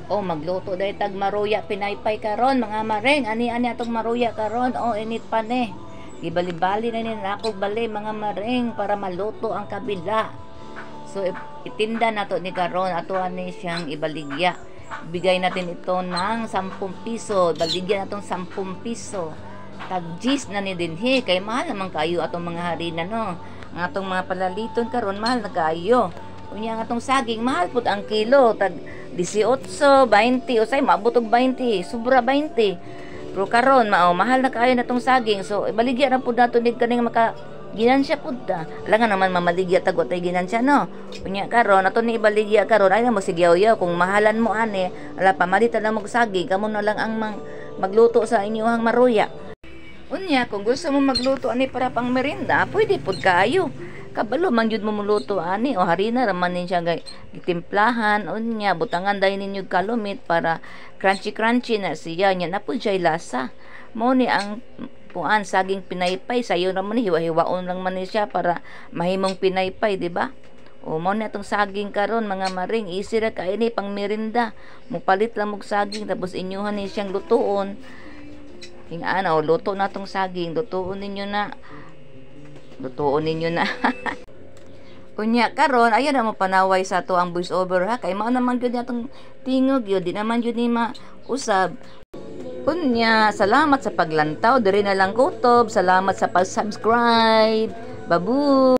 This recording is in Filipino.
O magluto day tag maruya pinaypay karon mga maring ani atong maruya karon o init pa ni gibali-bali na ni nako bali mga maring para maluto ang kabila. So itinda nato ni karon ato ani siyang ibaligya. Bigay natin ito ng 10 piso, baligyan natong 10 piso. Tag gis na ni dinhi kay mahal naman kayo atong mga harina no. Ang atong mga palaliton karon mahal na kayo. Unya nga atong saging mahal pud ang kilo tag 18, 20 usay maabot og 20, sobra 20. Pero karon mahal na kayo natong saging. So ibaligya ra pud nato nig kaning maka ginansya pud ta. Alangan naman mamaligya tagot tay ginansya no. Unya karon ato ni ibaligya karon ay na mo sigyaw-yaw kung mahalan mo ani ala pamalitan lang mo saging kamo na lang ang magluto sa inyong maruya. Unya kung gusto mo magluto ani para pang merienda, pwede pud kayo. Kabalo man jud mo muluto ani o harina raman nin siya gitimplahan unya butangan dai ninyo kalumit para crunchy na siya nya na pud siya lasa. Mo ni ang puan saging pinaypay sayo naman hiwa-hiwaon lang man ni siya para mahimong pinaypay, di ba? O mo ni atong saging karon mga maring easy ra kay ni pang merienda. Mupalit lang og saging tapos inyuhan ni siyang lutuon. Ingana o luto na tong saging, lutuon ninyo na. Unya karon ayan na mo panaway sa to ang voice over ha kay mao naman gyud atong tingog yun di naman gyud ni mausab. Unya salamat sa paglantaw diri na lang kutob, salamat sa pag-subscribe. Babu.